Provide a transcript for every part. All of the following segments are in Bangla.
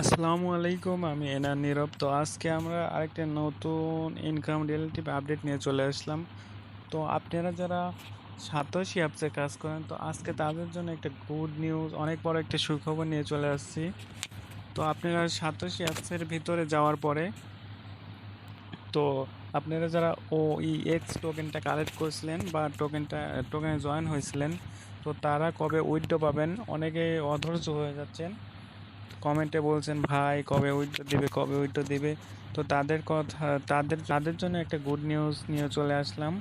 আসসালামু আলাইকুম, আমি এনার নীরব। তো আজকে আমরা আরেকটা নতুন ইনকাম রিলেটিভ আপডেট নিয়ে চলে আসলাম। তো আপনারা যারা সাতোশি অ্যাপসে কাজ করেন, তো আজকে তাদের জন্য একটা গুড নিউজ, অনেক বড় একটা সুখবর নিয়ে চলে আসছি। তো আপনারা সাতোশি অ্যাপসের ভিতরে যাওয়ার পরে, তো আপনারা যারা OEX টোকেনটা কালেক্ট করছিলেন বা টোকেনে জয়েন হয়েছিলেন, তো তারা কবে উইথড্র পাবেন? অনেকে অধৈর্য হয়ে যাচ্ছেন, কমেন্টে বলছেন ভাই কবে উইথড্র দিবে, কবে উইথড্র দিবে। তো তাদের কথা, তাদের জন্য একটা গুড নিউজ নিয়ে চলে আসলাম।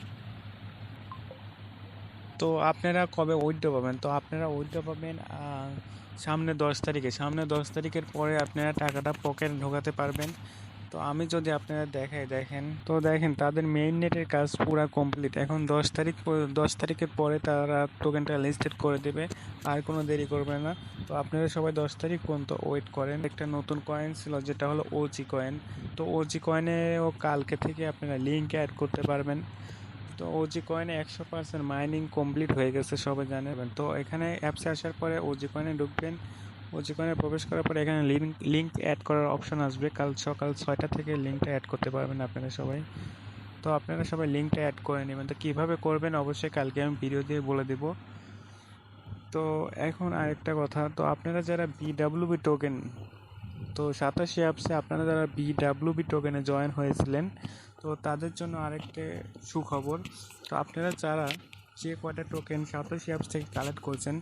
তো আপনারা কবে উইথড্র পাবেন? তো আপনারা উইথড্র পাবেন সামনে 10 তারিখের পরে আপনারা টাকাটা পকেটে ঢোকাতে পারবেন। তো আমি যদি আপনারা দেখেন, তো দেখেন তাদের মেইন নেটের কাজ পুরা কমপ্লিট। এখন 10 তারিখের পরে তারা টোকেনটা লিস্টেড করে দেবে, আর কোনো দেরি করবে না। তো আপনারা সবাই 10 তারিখ পর্যন্ত ওয়েট করেন। একটা নতুন কয়েন ছিল যেটা হলো ওজি কয়েন। তো ওজি কয়েনেও কালকে থেকে আপনারা লিঙ্ক অ্যাড করতে পারবেন। তো ওজি কয়েনে 100% মাইনিং কমপ্লিট হয়ে গেছে, সবাই জানেন। তো এখানে অ্যাপসে আসার পরে ওজি কয়েনে ঢুকবেন। ওজি কয়েনে প্রবেশ করার পরে এখানে লিঙ্ক অ্যাড করার অপশন আসবে। কাল সকাল 6টা থেকে লিঙ্কটা অ্যাড করতে পারবেন আপনারা সবাই। তো আপনারা সবাই লিঙ্কটা অ্যাড করে নেবেন। তো কীভাবে করবেন অবশ্যই কালকে আমি ভিডিও দিয়ে বলে দেবো। তো এখন আরেকটা কথা, তো আপনারা যারা বিডাব্লিউবি টোকেন, তো সাতাশি অ্যাপসে আপনারা যারা বিডাব্লিউবি টোকেনে জয়েন হয়েছিলেন, তো তাদের জন্য আরেকটা সুখবর। তো আপনারা যারা যে কয়টা টোকেন সাতাশি অ্যাপস থেকে কালেক্ট করছেন,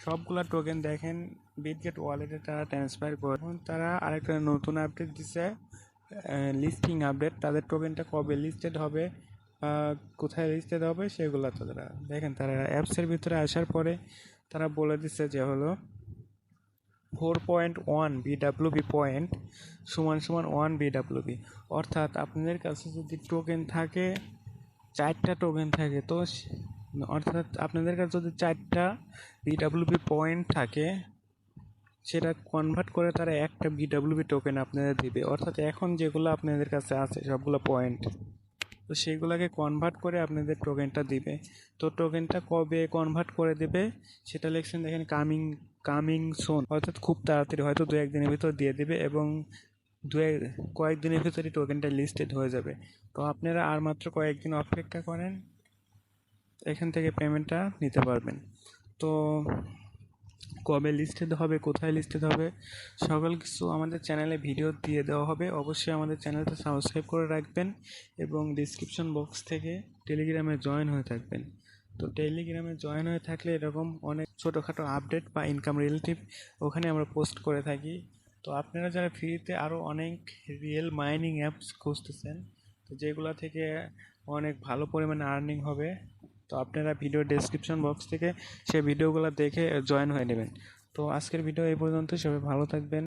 সবগুলা টোকেন দেখেন বিটগেট ওয়ালেটে তারা ট্রান্সফার করে। এখন তারা আরেকটা নতুন আপডেট দিছে, লিস্টিং আপডেট। তাদের টোকেনটা কবে লিস্টেড হবে, কোথায় লিস্টেড হবে, সেগুলো তারা দেখেন। তারা অ্যাপসের ভিতরে আসার পরে তারা বলে দিচ্ছে যে হলো 4.1 বিডাব্লিউবি পয়েন্ট সমান সমান 1 বিডাব্লিউবি। অর্থাৎ আপনাদের কাছে যদি টোকেন থাকে, 4টা টোকেন থাকে, তো অর্থাৎ আপনাদের কাছে যদি 4টা বিডাব্লিউবি পয়েন্ট থাকে, সেটা কনভার্ট করে তারা একটা বিডাব্লিউবি টোকেন আপনাদের দিবে। অর্থাৎ এখন যেগুলো আপনাদের কাছে আছে সবগুলো পয়েন্ট, তো সেইগুলোকে কনভার্ট করে আপনাদের টোকেনটা দিবে। তো টোকেনটা কবে কনভার্ট করে দেবে সেটা লিখছেন দেখেন, কামিং সোন। অর্থাৎ খুব তাড়াতাড়ি, হয়তো 2-1 দিনের ভিতর দিয়ে দেবে, এবং কয়েকদিনের ভিতরে টোকেনটা লিস্টেড হয়ে যাবে। তো আপনারা আর মাত্র কয়েকদিন অপেক্ষা করেন, এখান থেকে পেমেন্টটা নিতে পারবেন। তো কবে লিস্টেড হবে, কোথায় লিস্টেড হবে, সকল কিছু আমাদের চ্যানেলে ভিডিও দিয়ে দেওয়া হবে। অবশ্যই আমাদের চ্যানেলটা সাবস্ক্রাইব করে রাখবেন এবং ডিসক্রিপশন বক্স থেকে টেলিগ্রামে জয়েন হয়ে থাকবেন। তো টেলিগ্রামে জয়েন হয়ে থাকলে এরকম অনেক ছোটোখাটো আপডেট বা ইনকাম রিলেটিভ ওখানে আমরা পোস্ট করে থাকি। তো আপনারা যারা ফ্রিতে আরও অনেক রিয়েল মাইনিং অ্যাপস খুঁজতেছেন, তো যেগুলো থেকে অনেক ভালো পরিমাণে আর্নিং হবে, তো আপনারা ভিডিও ডেসক্রিপশন বক্স থেকে সেই ভিডিওগুলো দেখে জয়েন হয়ে নেবেন। তো আজকের ভিডিও এই পর্যন্ত, সবাই ভালো থাকবেন।